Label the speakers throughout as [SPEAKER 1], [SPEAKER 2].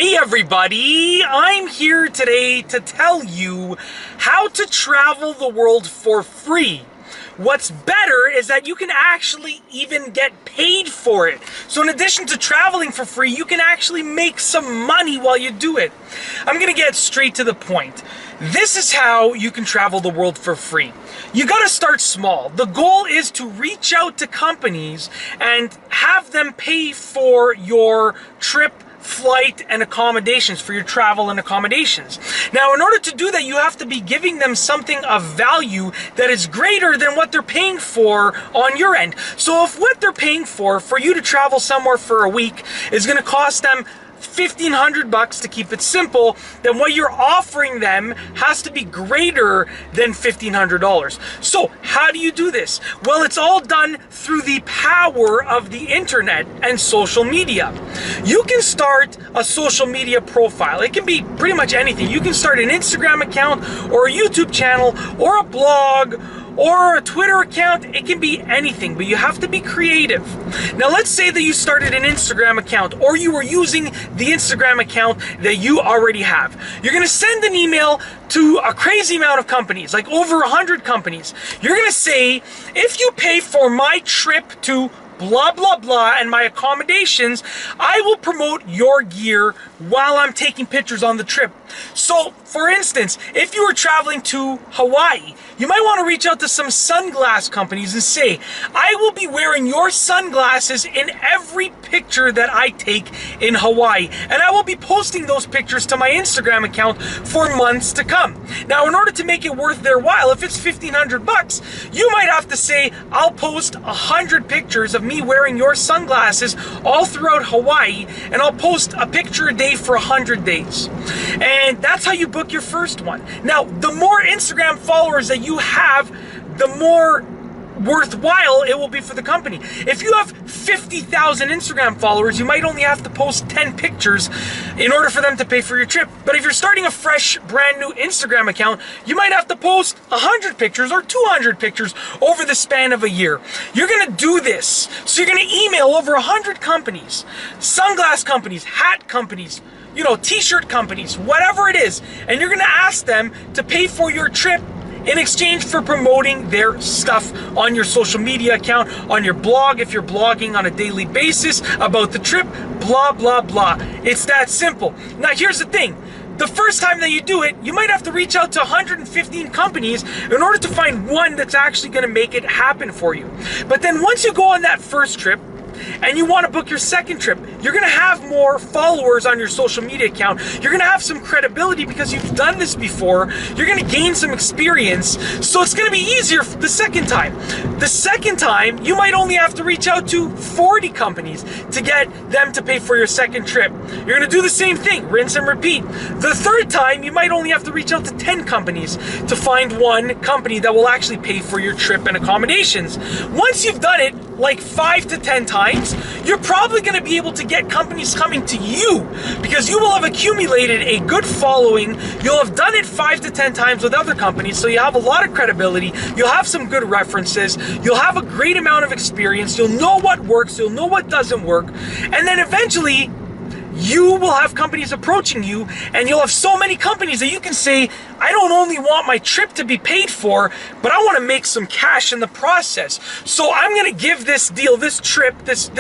[SPEAKER 1] Hey everybody, I'm here today to tell you how to travel the world for free. What's better is that you can actually even get paid for it. So in addition to traveling for free, you can actually make some money while you do it. I'm gonna get straight to the point. This is how you can travel the world for free. You gotta start small. The goal is to reach out to companies and have them pay for your trip, flight, and accommodations, for your travel and accommodations. Now, in order to do that, you have to be giving them something of value that is greater than what they're paying for on your end. So if what they're paying for you to travel somewhere for a week is going to cost them $1,500 to keep it simple, then what you're offering them has to be greater than $1,500. So how do you do this? Well, it's all done through the power of the internet and social media. You can start a social media profile. It can be pretty much anything. You can start an Instagram account or a YouTube channel or a blog or a Twitter account. It can be anything, but you have to be creative. Now, let's say that you started an Instagram account, or you were using the Instagram account that you already have. You're gonna send an email to a crazy amount of companies, like over 100 companies. You're gonna say, if you pay for my trip to blah, blah, blah, and my accommodations, I will promote your gear while I'm taking pictures on the trip. So, for instance, if you were traveling to Hawaii, you might want to reach out to some sunglass companies and say, I will be wearing your sunglasses in every picture that I take in Hawaii, and I will be posting those pictures to my Instagram account for months to come. Now, in order to make it worth their while, if it's $1,500, you might have to say, I'll post 100 pictures of me wearing your sunglasses all throughout Hawaii, and I'll post a picture a day for 100 days. And that's how you book your first one. Now, the more Instagram followers that you have, the more worthwhile it will be for the company. If you have 50,000 Instagram followers, you might only have to post 10 pictures in order for them to pay for your trip. But if you're starting a fresh, brand new Instagram account, you might have to post 100 pictures or 200 pictures over the span of a year. You're gonna do this. So you're gonna email over 100 companies, sunglass companies, hat companies, t-shirt companies, whatever it is, and you're gonna ask them to pay for your trip in exchange for promoting their stuff on your social media account, on your blog, if you're blogging on a daily basis about the trip, blah, blah, blah. It's that simple. Now, here's the thing. The first time that you do it, you might have to reach out to 115 companies in order to find one that's actually going to make it happen for you. But then once you go on that first trip, and you want to book your second trip, you're going to have more followers on your social media account. You're going to have some credibility because you've done this before. You're going to gain some experience, so it's going to be easier the second time. The second time, you might only have to reach out to 40 companies to get them to pay for your second trip. You're going to do the same thing, rinse and repeat. The third time, you might only have to reach out to 10 companies to find one company that will actually pay for your trip and accommodations. Once you've done it like 5 to 10 times, you're probably going to be able to get companies coming to you because you will have accumulated a good following. You'll have done it 5 to 10 times with other companies, so you have a lot of credibility. You'll have some good references. You'll have a great amount of experience. You'll know what works. You'll know what doesn't work. And then eventually, you will have companies approaching you, and you'll have so many companies that you can say, I don't only want my trip to be paid for, but I want to make some cash in the process. So I'm going to give this deal, this trip, this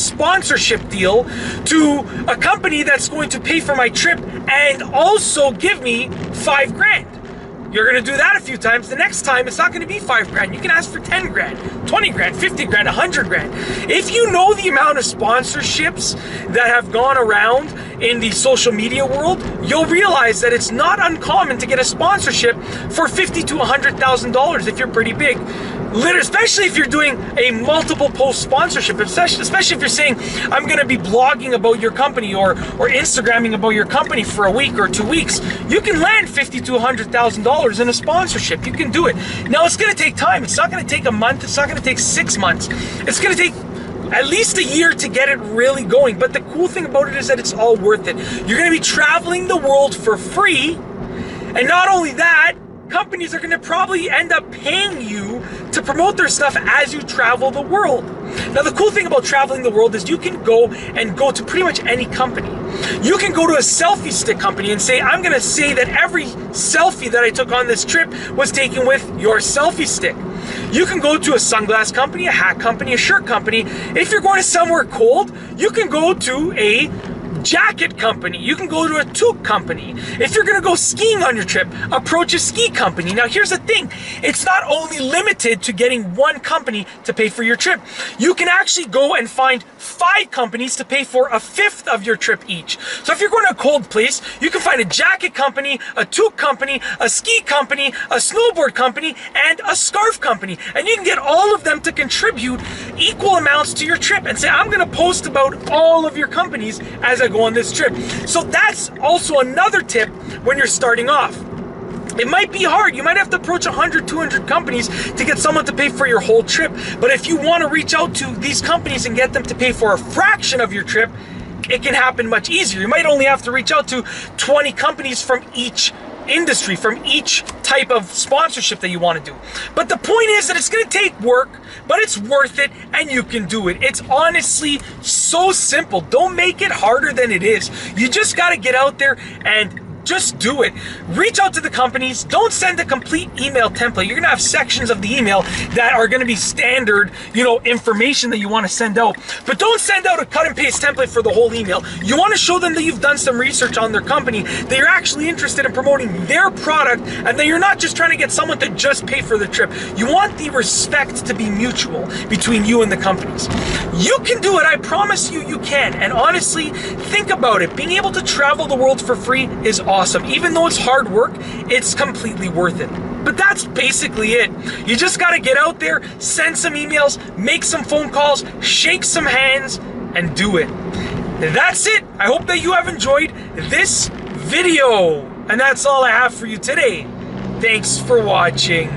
[SPEAKER 1] sponsorship deal to a company that's going to pay for my trip and also give me $5,000. You're going to do that a few times. The next time, it's not going to be $5,000. You can ask for $10,000, $20,000, $50,000, $100,000. If you know the amount of sponsorships that have gone around in the social media world, you'll realize that it's not uncommon to get a sponsorship for $50,000 to $100,000 if you're pretty big. Especially if you're doing a multiple post sponsorship, especially if you're saying, I'm going to be blogging about your company or Instagramming about your company for a week or 2 weeks, you can land $50,000 to $100,000 in a sponsorship. You can do it. Now, it's going to take time. It's not going to take a month. It's not going to take 6 months. It's going to take at least a year to get it really going. But the cool thing about it is that it's all worth it. You're going to be traveling the world for free. And not only that, companies are going to probably end up paying you to promote their stuff as you travel the world. Now, the cool thing about traveling the world is you can go to pretty much any company. You can go to a selfie stick company and say, I'm going to say that every selfie that I took on this trip was taken with your selfie stick. You can go to a sunglass company, a hat company, a shirt company. If you're going to somewhere cold, you can go to a jacket company. You can go to a toque company. If you're going to go skiing on your trip, approach a ski company. Now, here's the thing. It's not only limited to getting one company to pay for your trip. You can actually go and find 5 companies to pay for a fifth of your trip each. So if you're going to a cold place, you can find a jacket company, a toque company, a ski company, a snowboard company, and a scarf company. And you can get all of them to contribute equal amounts to your trip and say, I'm going to post about all of your companies as I go on this trip. So that's also another tip when you're starting off. It might be hard. You might have to approach 100, 200 companies to get someone to pay for your whole trip. But if you want to reach out to these companies and get them to pay for a fraction of your trip, it can happen much easier. You might only have to reach out to 20 companies from each industry, from each type of sponsorship that you want to do. But the point is that it's going to take work, but it's worth it and you can do it. It's honestly so simple. Don't make it harder than it is. You just got to get out there and just do it. Reach out to the companies. Don't send a complete email template. You're going to have sections of the email that are going to be standard, information that you want to send out. But don't send out a cut and paste template for the whole email. You want to show them that you've done some research on their company, that you're actually interested in promoting their product, and that you're not just trying to get someone to just pay for the trip. You want the respect to be mutual between you and the companies. You can do it. I promise you, you can. And honestly, think about it. Being able to travel the world for free is awesome. Even though it's hard work, it's completely worth it. But that's basically it. You just got to get out there, send some emails, make some phone calls, shake some hands, and do it. That's it. I hope that you have enjoyed this video. And that's all I have for you today. Thanks for watching.